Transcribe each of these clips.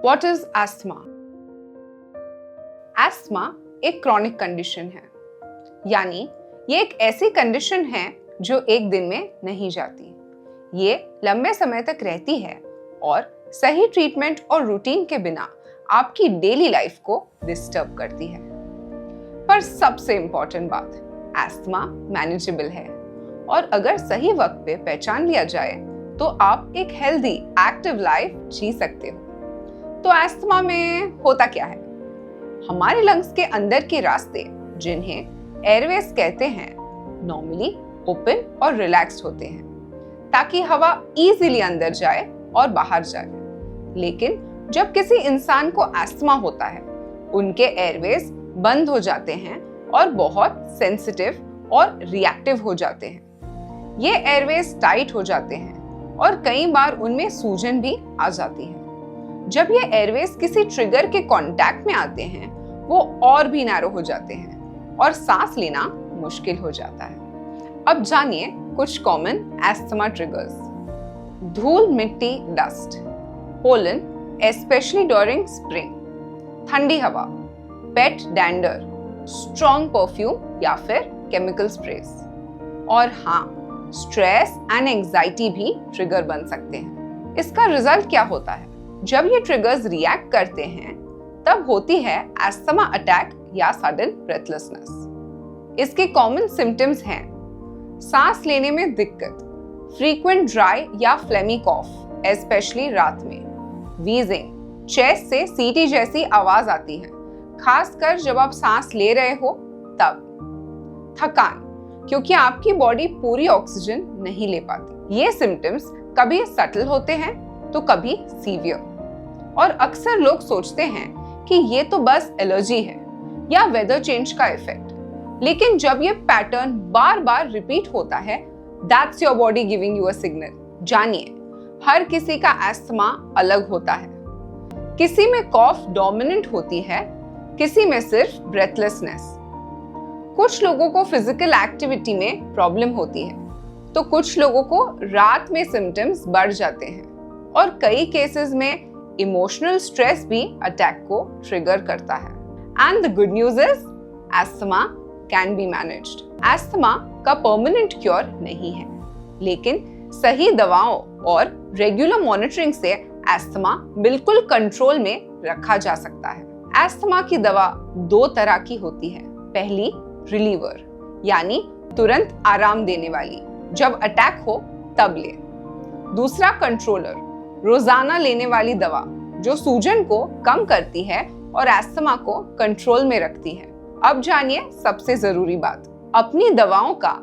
What is asthma? Asthma एक chronic condition है, यानी ये एक ऐसी कंडीशन है जो एक दिन में नहीं जाती। ये लंबे समय तक रहती है और सही ट्रीटमेंट और रूटीन के बिना आपकी डेली लाइफ को डिस्टर्ब करती है। पर सबसे इम्पोर्टेंट बात, एस्थमा मैनेजेबल है और अगर सही वक्त पे पहचान लिया जाए तो आप एक हेल्दी एक्टिव लाइफ जी सकते हो। तो एस्थमा में होता क्या है? हमारे लंग्स के अंदर के रास्ते, जिन्हें एयरवेज कहते हैं, नॉर्मली ओपन और रिलैक्स्ड होते हैं ताकि हवा इजीली अंदर जाए और बाहर जाए। लेकिन जब किसी इंसान को एस्थमा होता है, उनके एयरवेज बंद हो जाते हैं और बहुत सेंसिटिव और रिएक्टिव हो जाते हैं। ये एयरवेज टाइट हो जाते हैं और कई बार उनमें सूजन भी आ जाती है। जब ये एयरवेज किसी ट्रिगर के कांटेक्ट में आते हैं, वो और भी नैरो हो जाते हैं और सांस लेना मुश्किल हो जाता है। अब जानिए कुछ कॉमन एस्थमा ट्रिगर्स। धूल मिट्टी dust, pollen especially during spring, ठंडी हवा, पेट डैंडर, स्ट्रॉन्ग परफ्यूम या फिर केमिकल स्प्रेस। और हाँ, स्ट्रेस एंड एंजाइटी भी ट्रिगर बन सकते हैं। इसका रिजल्ट क्या होता है? जब ये ट्रिगर्स रिएक्ट करते हैं तब होती है एस्थमा अटैक या सडन ब्रेथलेसनेस। इसके कॉमन सिम्टम्स हैं सांस लेने में दिक्कत, फ्रीक्वेंट ड्राई या फ्लेमी कॉफ एस्पेशली रात में, वीजिंग, चेस्ट से सीटी जैसी आवाज आती है खासकर जब आप सांस ले रहे हो तब, थकान क्योंकि आपकी बॉडी पूरी ऑक्सीजन नहीं ले पाती। ये सिम्टम्स कभी सटल होते हैं तो कभी सीवियर, और अक्सर लोग सोचते हैं कि ये तो बस एलर्जी है या वेदर चेंज का इफेक्ट। लेकिन जब ये पैटर्न बार बार रिपीट होता है, that's your body giving you a signal. जानिए, हर किसी का एस्थमा अलग होता है। किसी में कॉफ डोमिनेंट होती है, किसी में सिर्फ ब्रेथलेसनेस। कुछ लोगों को फिजिकल एक्टिविटी में प्रॉब्लम होती है तो कुछ लोगों को रात में सिम्टम्स बढ़ जाते हैं, और कई केसेस में इमोशनल स्ट्रेस भी अटैक को ट्रिगर करता है। And the good news is, asthma can be managed. Asthma का परमानेंट क्योर नहीं है, लेकिन सही दवाओं और रेगुलर मॉनिटरिंग से एस्थमा बिल्कुल कंट्रोल में रखा जा सकता है। एस्थमा की दवा दो तरह की होती है। पहली रिलीवर, यानी तुरंत आराम देने वाली, जब अटैक हो तब ले। दूसरा कंट्रोलर, रोजाना लेने वाली दवा जो सूजन को कम करती है और एस्थमा को कंट्रोल में रखती है। अब जानिए सबसे जरूरी बात, अपनी दवाओं का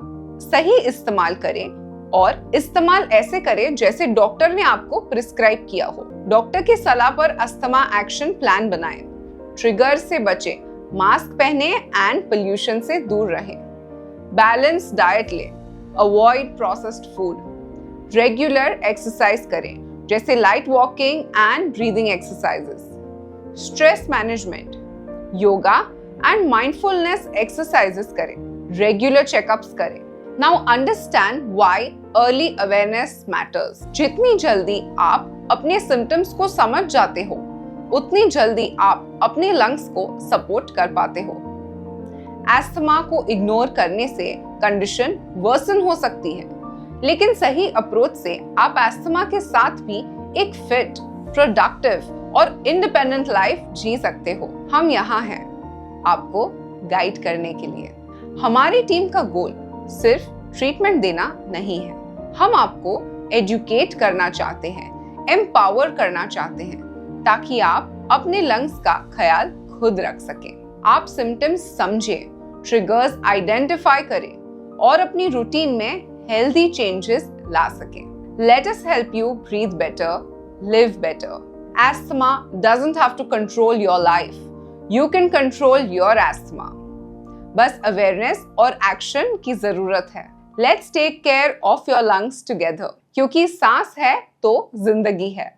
सही इस्तेमाल करें और इस्तेमाल ऐसे करें जैसे डॉक्टर ने आपको प्रिस्क्राइब किया हो। डॉक्टर की सलाह पर अस्थमा एक्शन प्लान बनाएं, ट्रिगर से बचें, मास्क पहने एंड पोल्यूशन से दूर रहें, बैलेंस डाइट लें, avoid processed food, regular exercise करें जैसे light walking and breathing exercises, stress management, yoga and mindfulness exercises करें, रेगुलर चेकअप्स करें। Now understand why early awareness matters. जितनी जल्दी आप अपने सिम्टम्स को समझ जाते हो, उतनी जल्दी आप अपने लंग्स को सपोर्ट कर पाते हो। एस्थमा को इग्नोर करने से कंडीशन वर्सन हो सकती है, लेकिन सही अप्रोच से आप एस्थमा के साथ भी एक फिट, प्रोडक्टिव और इंडिपेंडेंट लाइफ जी सकते हो। हम यहाँ हैं आपको गाइड करने के लिए। हमारी टीम का गोल सिर्फ ट्रीटमेंट देना नहीं है, हम आपको एजुकेट करना चाहते हैं, एम्पावर करना चाहते हैं, ताकि आप अपने लंग्स का ख्याल खुद रख सकें। आप सिम्टम्स समझें, ट्रिगर्स आइडेंटिफाई करें और अपनी रूटीन में healthy changes ला सके। Let us help you breathe better, live better. Asthma doesn't have to control your life. You can control your asthma. बस awareness और action की जरूरत है। Let's take care of your lungs together. क्योंकि सांस है तो जिंदगी है।